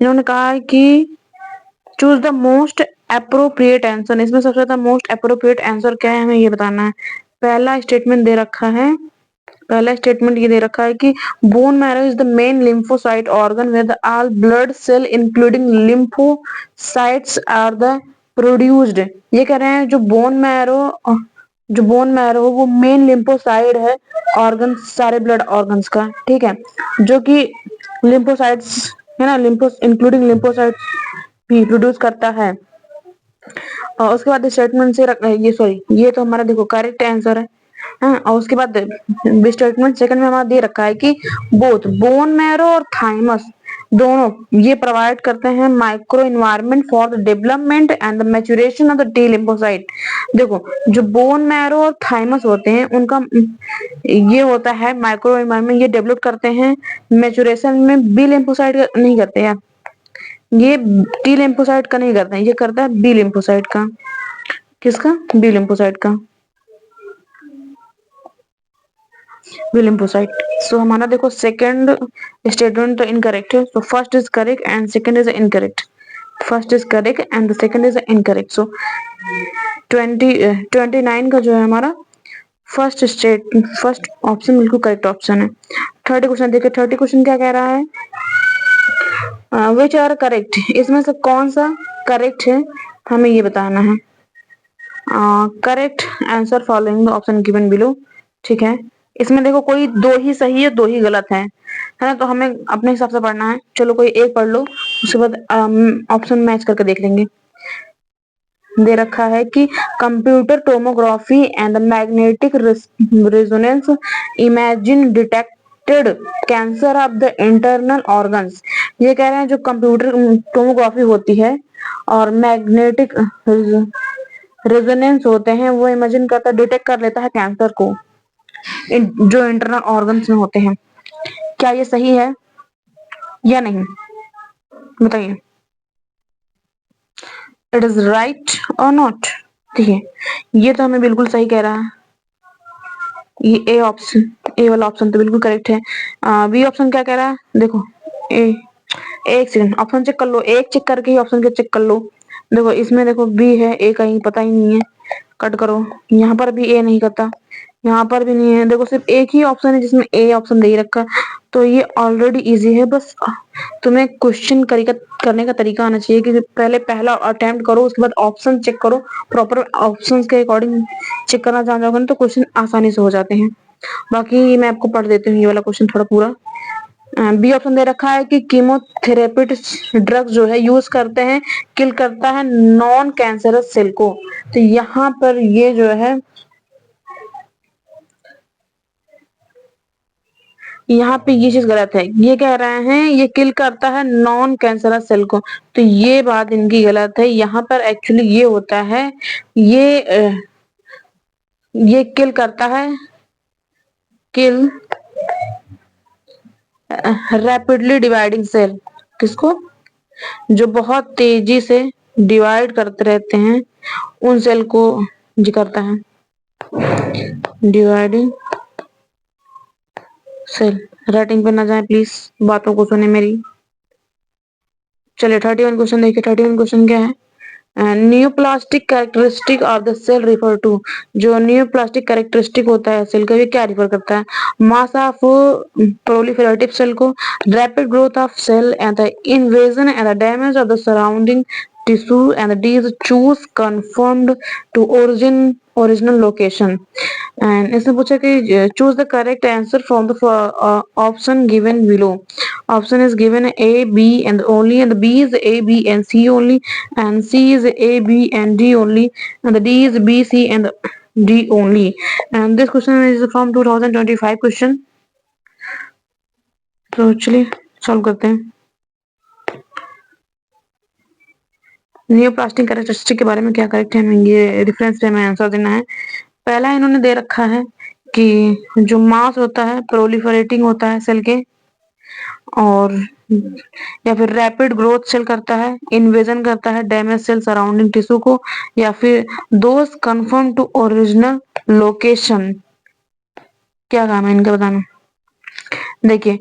इन्होंने कहा है कि choose the most appropriate answer. इसमें सबसे ज्यादा मोस्ट अप्रोप्रिएट आंसर क्या है, हमें ये बताना है। पहला स्टेटमेंट दे रखा है, पहला स्टेटमेंट ये दे रखा है कि bone marrow is the main lymphocyte organ with all blood cell including lymphocytes are the produced. ये कह रहे हैं जो बोन मैरो वो मेन लिम्फोसाइड है ऑर्गन, सारे ब्लड ऑर्गन्स का, ठीक है, जो कि लिम्फोसाइट्स है ना, लिम्फो इंक्लूडिंग लिम्फोसाइट्स भी प्रोड्यूस करता है। और उसके बाद स्टेटमेंट से ये सॉरी, ये तो हमारा देखो करेक्ट आंसर है। हाँ, और उसके बाद स्टेटमेंट सेकंड में हमारा दे रखा है कि बोथ बोन मैरो और थाइमस दोनों ये प्रोवाइड करते हैं micro environment for the development and the maturation of the T lymphocyte. देखो जो बोन मैरो और थाइमस होते हैं उनका ये होता है माइक्रो इन्वायरमेंट, ये डेवलप करते हैं मैच्योरेशन में, बी लिम्फोसाइट नहीं करते हैं, ये टी लिम्फोसाइट का नहीं करते हैं, ये करता है बी लिम्फोसाइट का। किसका? बी लिम्फोसाइट का, बी लिम्फोसाइट। सो हमारा देखो सेकंड स्टेटमेंट तो इनकरेक्ट है, so first is correct and second is incorrect. First is correct and the second is incorrect. So 29 का जो है हमारा फर्स्ट ऑप्शन बिल्कुल करेक्ट ऑप्शन है। 30 क्वेश्चन देखिए, 30 क्वेश्चन क्या कह रहा है, विच आर करेक्ट, इसमें से कौन सा करेक्ट है हमें ये बताना है। Correct answer following the option given below, ठीक है। इसमें देखो कोई दो ही सही है, दो ही गलत है ना, तो हमें अपने हिसाब से पढ़ना है। चलो कोई एक पढ़ लो, उसके बाद ऑप्शन मैच करके देख लेंगे। दे रखा है कि computer tomography and magnetic resonance imagine detected cancer of the internal organs. ये कह रहे हैं जो कंप्यूटर टोमोग्राफी होती है और मैग्नेटिक रेजोनेंस होते हैं, वो इमेजिन करता, डिटेक्ट कर लेता है कैंसर को जो इंटरनल ऑर्गन्स में होते हैं। क्या ये सही है या नहीं, बताइए। इट इज राइट और नॉट। देखिए ये तो हमें बिल्कुल सही कह रहा है, ये ए ऑप्शन, ए वाला ऑप्शन तो बिल्कुल करेक्ट है। बी ऑप्शन क्या कह रहा है, देखो ए, एक सेकंड ऑप्शन चेक कर लो, एक चेक करके ही ऑप्शन के चेक कर लो। देखो इसमें देखो बी है, ए कहीं पता ही नहीं है, कट करो। यहाँ पर भी ए नहीं करता, यहाँ पर भी नहीं है, देखो सिर्फ एक ही ऑप्शन है जिसमें ए ऑप्शन दे रखा, तो ये ऑलरेडी इजी है। बस तुम्हें क्वेश्चन करने का तरीका आना चाहिए कि पहले पहला अटेम्प्ट करो, उसके बाद ऑप्शन चेक करो, प्रॉपर ऑप्शंस के अकॉर्डिंग चेक करना जान जाओगे तो क्वेश्चन आसानी से हो जाते हैं। बाकी मैं आपको पढ़ देती हूँ ये वाला क्वेश्चन थोड़ा पूरा। बी ऑप्शन दे रखा है कि कीमोथेरेपिस्ट ड्रग्स जो है यूज करते हैं, किल करता है नॉन कैंसरस सेल को। तो यहाँ पर ये जो है, यहाँ पे ये चीज गलत है, ये कह रहे हैं ये किल करता है नॉन कैंसरस सेल को, तो ये बात इनकी गलत है। यहाँ पर एक्चुअली ये होता है, ये किल करता है, किल रैपिडली डिवाइडिंग सेल। किसको? जो बहुत तेजी से डिवाइड करते रहते हैं उन सेल को जी करता है, डिवाइडिंग सेल। राइटिंग पे ना जाए प्लीज, बातों को सुने मेरी। चलिए 31 क्वेश्चन देखिए, 31 क्वेश्चन क्या है, neoplastic characteristic of the cell refer to. जो न्यूप्लास्टिक कैरेक्टरिस्टिक होता है सेल का, ये क्या रिफर करता है? मास ऑफ प्रोलिफेरेटिव सेल को, rapid growth of cell and the invasion and the damage of the surrounding tissue and these choose conformed to original location। And इसने पूछा कि choose the correct answer from the option given below. Option is given A B and only, and B is A B and C only, and C is A, B and D only, and the D is B, C and D only। And this question is from 2025 question। तो चलिए solve करते हैं। Neoplastic characteristic के बारे में क्या correct है, हमें ये रेफरेंस पे हमें आंसर देना है। पहला इन्होंने दे रखा है कि जो मास होता है प्रोलिफरेटिंग होता है सेल के, और या फिर रैपिड ग्रोथ सेल करता है, इन्वेजन करता है डैमेज सेल सराउंडिंग टिश्यू को, या फिर those confirm to original location. क्या काम है इनका बताना। देखिए,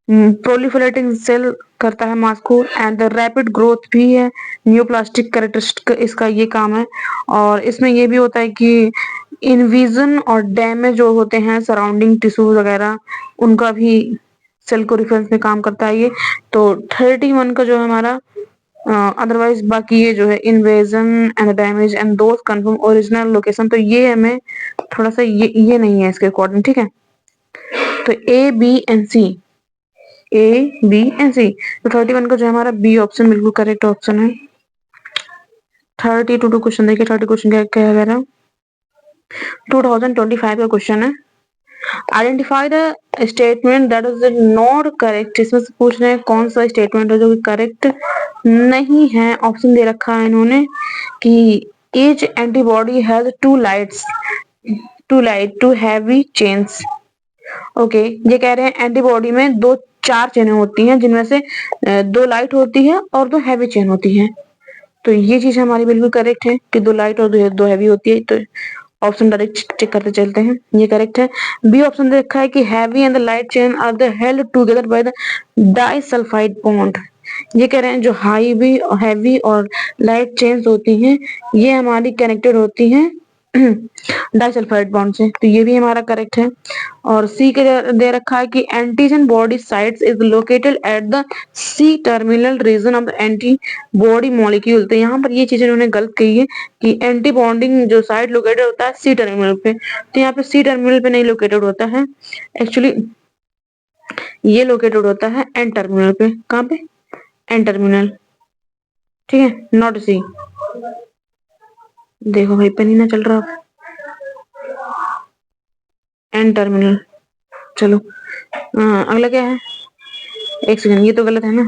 प्रोलिफरेटिंग सेल करता है मास को, एंड रैपिड ग्रोथ भी है, न्यूप्लास्टिक कैरेक्टरिस्टिक इसका ये काम है। और इसमें ये भी होता है कि इन्विजन और डैमेज जो होते हैं सराउंडिंग टिश्यू वगैरह, उनका भी सेल को रिफरेंस में काम करता है ये। तो 31 का जो है हमारा, अदरवाइज बाकी ये जो है invasion and damage and those confirm original location, तो ये हमें थोड़ा सा ये नहीं है इसके अकॉर्डिंग, ठीक है। तो A B and C, A B and C, तो 31 का जो है हमारा बी ऑप्शन बिल्कुल करेक्ट ऑप्शन है। 32 क्वेश्चन देखिए, 30 क्वेश्चन क्या कह रहा है, 2025 का क्वेश्चन है। Identify the statement that is not correct. इसमें से पूछ रहे हैं कौन सा स्टेटमेंट है जो कि करेक्ट नहीं है। ऑप्शन दे रखा है इन्होंने कि each antibody has two light two heavy chains। Okay, ये कह रहे हैं एंटीबॉडी में दो चार चेनें होती हैं, जिनमें से दो लाइट होती है और दो हैवी चेन होती है। तो ये चीज हमारी बिल्कुल करेक्ट है कि दो लाइट और दो हैवी होती है। तो ऑप्शन डायरेक्ट चेक करते चलते हैं, ये करेक्ट है। बी ऑप्शन दे रखा है कि heavy and the light chain are the held together by the disulphide bond. ये कह रहे हैं जो हैवी और लाइट चेन्स होती हैं, ये हमारी कनेक्टेड होती हैं डाइसल्फाइड बॉन्ड से। तो ये भी हमारा करेक्ट है। और सी के दे रखा है कि antigen body sites is located at the C terminal region of the antibody molecule. तो यहाँ पर ये चीज इन्होंने गलत कही है कि एंटी बॉन्डिंग जो साइट लोकेटेड होता है सी टर्मिनल पे, तो यहाँ पे सी टर्मिनल पे नहीं लोकेटेड होता है, एक्चुअली ये लोकेटेड होता है एन टर्मिनल पे। कहाँ पे? एन टर्मिनल, ठीक है, नॉट सी। देखो भाई पेन ही ना चल रहा, एन टर्मिनल। चलो अगला क्या है, एक सेकंड, ये तो गलत है ना।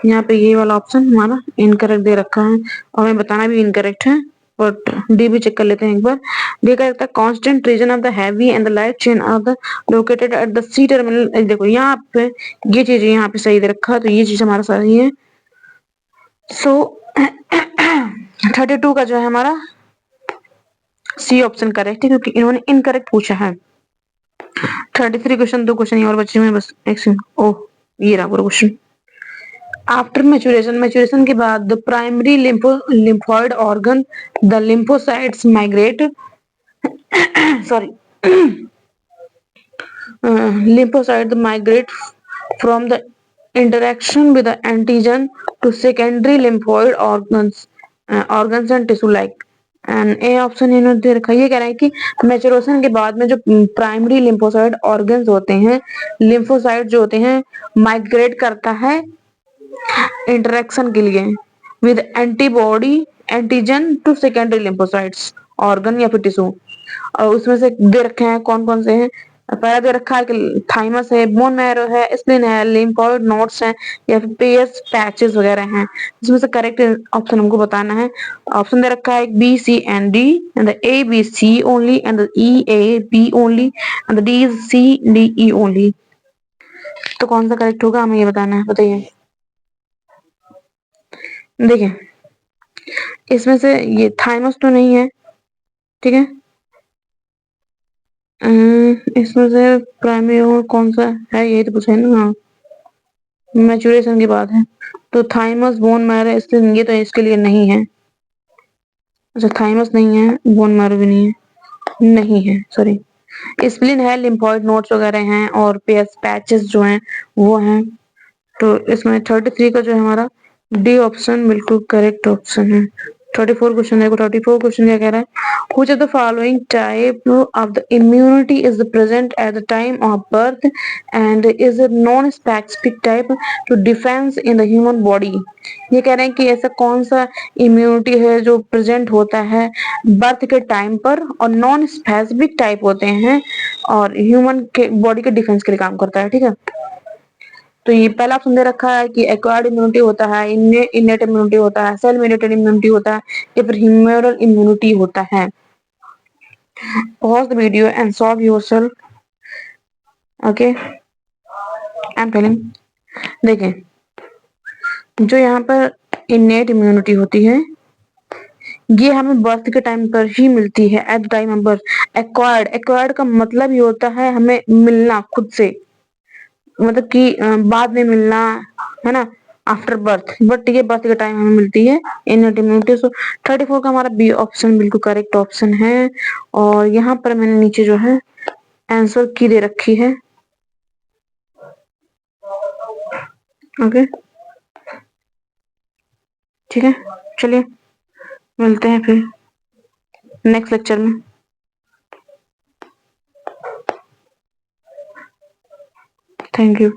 यहाँ पे ये वाला ऑप्शन हमारा इनकरेक्ट दे रखा है और हमें बताना भी इनकरेक्ट है, बट डी भी चेक कर लेते हैं एक बार। डी करेक्ट है, constant region of the heavy and the light chain are the located at the C terminal. देखो यहाँ पे ये चीज यहाँ पे सही दे रखा है, तो ये चीज हमारा सही है। सो 32 का जो है हमारा सी ऑप्शन करेक्ट है, क्योंकि इन्होंने इनकरेक्ट पूछा है। 33 क्वेश्चन, दो क्वेश्चन और बचे हुए हैं बस। एक सेकंड, ओह ये रहा पूरा क्वेश्चन। आफ्टर मैच्योरेशन के बाद the primary lymphoid organ the lymphocytes migrate sorry lymphocytes migrate from the interaction with the antigen to secondary lymphoid organs and tissue like। And A option इन्होंने दे रखा है, ये कह रहा है कि मैच्योरेशन के बाद में जो प्राइमरी लिम्फोसाइट ऑर्गन्स होते हैं, लिम्फोसाइट जो होते हैं, माइग्रेट करता है इंटरेक्शन के लिए with antibody antigen to secondary lymphocytes organ या फिर टिश्यू। और उसमें से दे रखे हैं कौन कौन से हैं। पहला दे रखा है कि थाइमस है, बोन मैरो है, स्प्लीन है, लिम्फोइड नोड्स हैं, या फिर पेयर्स पैचेस वगैरह हैं। इसमें से करेक्ट ऑप्शन हमको बताना है। ऑप्शन दे रखा है B C and D, and the A B C only, and the E A B only, and the D is C D E only. तो कौन सा करेक्ट होगा हमें ये बताना है, बताइए। देखिए इसमें से ये थाइमस तो नहीं है, ठीक है। इसमें से प्राइमरी और कौन सा है, यही तो पूछा है ना। हाँ, मैच्योरेशन के बाद है, तो थाइमस बोन मैरो, इसलिए ये तो इसके लिए नहीं है। अच्छा थाइमस नहीं है, बोन मैरो भी नहीं है सॉरी। स्प्लीन है, लिम्फोइड नोड्स वगैरह हैं, और पैचेस जो हैं वो हैं। तो इसमें 33 का जो है हमारा डी ऑप्शन बिल्कुल करेक्ट ऑप्शन है। 34 क्वेश्चन देखो, 34 क्वेश्चन क्या कह रहा है, which of the following type of the immunity is present at the time of birth and is a non-specific type to defense in the human body। ये कह रहे हैं कि ऐसा कौन सा इम्यूनिटी है जो प्रेजेंट होता है बर्थ के टाइम पर और नॉन स्पेसिफिक टाइप होते हैं और ह्यूमन के बॉडी के डिफेंस के लिए काम करता है, ठीक है। तो ये पहला ऑप्शन दे रखा है कि एक्वायर्ड इम्यूनिटी होता है, इनेट इम्यूनिटी होता है, सेल मेडिएटेड इम्यूनिटी होता है, या फिर ह्यूमरल इम्यूनिटी होता है। Pause the video and solve yourself, okay। I am telling. देखें, जो यहाँ पर इनेट इम्यूनिटी होती है, ये हमें बर्थ के टाइम पर ही मिलती है, at the time of birth. Acquired, acquired का मतलब ये होता है हमें मिलना खुद से, मतलब कि बाद में मिलना, है ना, आफ्टर बर्थ। बट ये बर्थ के टाइम हमें मिलती है इनेट इम्यूनिटी। सो 34 का हमारा बी ऑप्शन बिल्कुल करेक्ट ऑप्शन है। और यहाँ पर मैंने नीचे जो है आंसर की दे रखी है। ओके, ठीक है, चलिए मिलते हैं फिर नेक्स्ट लेक्चर में। Thank you.